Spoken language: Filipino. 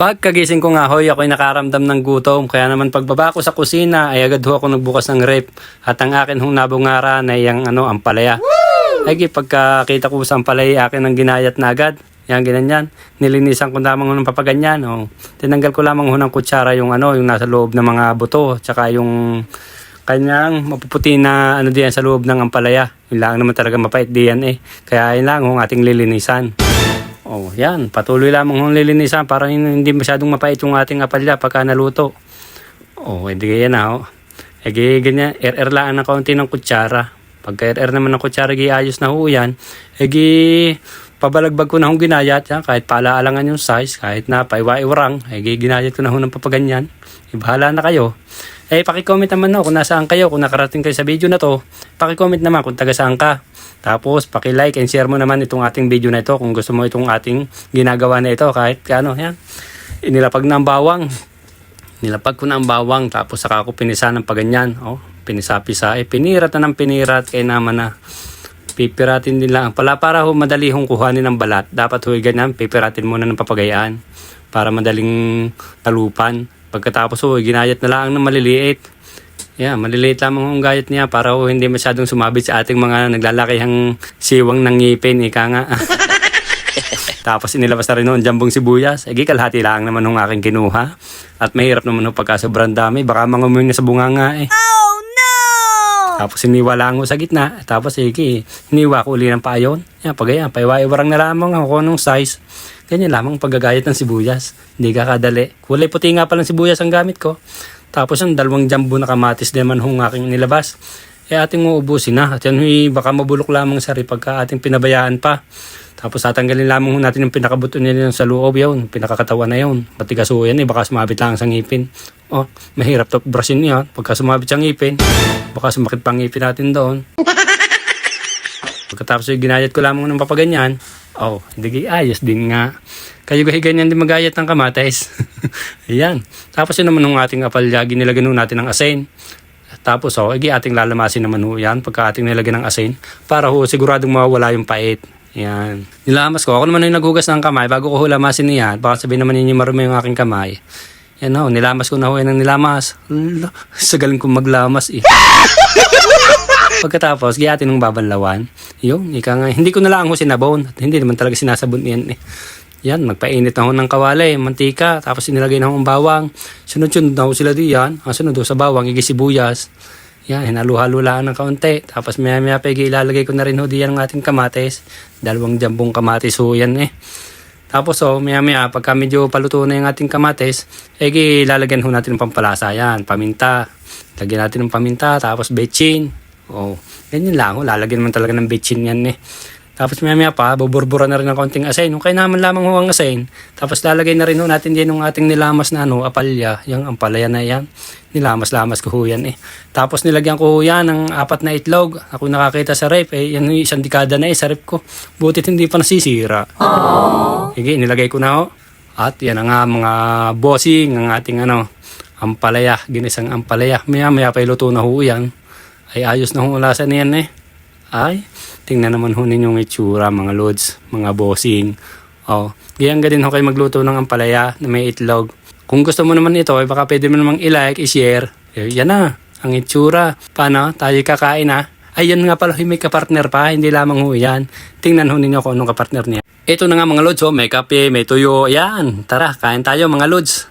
Pagkagising ko nga hoy, ako'y nakaramdam ng gutom. Kaya naman pagbaba ko sa kusina ay agad ho ako nagbukas ng rep. At ang akin hong nabungaran ay ang ampalaya. Ay pagkakita ko sa ampalaya, akin ang ginayat na agad. Yan, ganyan. Nilinisan ko lamang ng papaganyan. Tinanggal ko lamang ho ng kutsara yung yung nasa loob ng mga buto. Tsaka yung kanyang mapuputi na diyan sa loob ng ampalaya. Yun lang naman talaga mapait diyan eh. Kaya yun lang ang ating lilinisan. Yan. Patuloy lamang hong lilinisan para hindi masyadong mapait yung ating apalya pagka naluto. Hindi ganyan na. Ganyan. Lang ng kaunti ng kutsara. Pagka naman ng kutsara, ayos na ho yan. Pabalagbag ko na hong ginayat. Yan. Kahit palaalangan yung size, kahit na paiwa-iwarang, ginayat ko na ho ng papaganyan. Bahala na kayo. Paki-comment naman kung nasaan kayo, kung nakarating kayo sa video na to. Paki-comment naman kung taga saan ka. Tapos, paki-like and share mo naman itong ating video na ito kung gusto mo itong ating ginagawa na ito. Kahit yan. Inilapag na ang bawang. Nilapag ko na ang bawang. Tapos, saka ako pinisa ng paganyan. Pinisa-pisa. Pinirat na ng pinirat. Kaya naman na pipiratin din lang. Para madali hong kuhanin ng balat. Dapat ganyan. Pipiratin muna ng papagayaan. Para madaling talupan. Pagkatapos ginayat na lang ng maliliit. Maliliit lamang ang gayat niya para hindi masyadong sumabit sa ating mga naglalakihang siwang ng ngipin. Ika nga. Tapos inilabas na rin noon jambong sibuyas. Kalahati lang naman ng aking kinuha. At mahirap naman pagka sobrang dami. Baka mangumuin na sa bunganga eh. Oh no! Tapos iniwa lang sa gitna. Tapos iniwa ko uli ng payon. Paiwa-iwarang na lamang ako ng size. Ganyan lamang paggagayat ng sibuyas. Hindi kakadali. Kulay puti nga palang sibuyas ang gamit ko. Tapos ang 2 jumbo na kamatis naman hong aking nilabas. Ating uubusin na. At yan baka mabulok lamang sa pagka ating pinabayaan pa. Tapos tatanggalin lamang natin yung pinakabuto nila sa loob yun. Pinakakatawan na yun. Matigas yan baka sumabit lang sa ngipin. Mahirap to brusin niya. Pagka sumabit sa ngipin, baka sumakit pang ngipin natin doon. Pagkatapos ginayat ko lamang ng papaganyan. Hindi ayos din nga. Kayo ganyan din magayat ng kamatis. Ayan. Tapos yun naman ng ating apalya, nilagyan natin ng asin. Tapos ating lalamasin naman yan pagka ating nilagyan ng asin para siguradong mawawala yung pait. Ayan. Nilamas ko. Ako naman yung naghugas ng kamay bago ko lamasin niyan. Baka sabihin naman ninyo marumi yung aking kamay. Yan nilamas ko na yan ng nilamas. Sa galing kong maglamas eh. Pagkatapos, atin ng babanlawan. Hindi ko na lang sinabon. Hindi naman talaga sinasabon yan eh. Yan, magpainit na ng kawali, mantika, tapos inilagay na ang bawang. Sunod-sunod na sila diyan. Sunod sa bawang, sibuyas. Yan, hinalu-halo lang ng kaunti. Tapos maya-maya ilalagay ko na rin diyan ang ating kamatis. 2 jambong kamatis yan eh. Tapos maya-maya, pagka medyo paluto na yung ating kamatis, ilalagyan natin ng pampalasa. Yan, paminta. Lagyan natin ng paminta, tapos bechin. Ganyan lang. Lalagyan naman talaga ng bechin yan eh. Tapos maya pa, buburbura na rin ng konting asin. Kaya naman lamang ang asin. Tapos lalagay na rin natin din yung ating nilamas na apalya. Yung ampalaya na yan. Nilamas-lamas ko yan eh. Tapos nilagyan ko yan ng 4 na itlog. Ako nakakita sa rep. Yan yung 1 dekada na sa rep ko. Butit hindi pa nasisira. Nilagay ko na At yan nga mga bossing, ang ating ampalaya. Ginisang ampalaya. Maya pa iluto na yan. Ayos na ulasan yan eh. Tingnan naman ninyong itsura mga lods, mga bossing. Ganyan din kayo magluto ng ampalaya na may itlog. Kung gusto mo naman ito, baka pwede mo namang i-like, i-share. Yan na, ang itsura. Paano? Tayo kakain na. Yan nga pala, may kapartner pa, hindi lamang yan. Tingnan ninyo kung anong kapartner niya. Ito na nga mga lods, may kape, may tuyo. Yan, tara, kain tayo mga lods.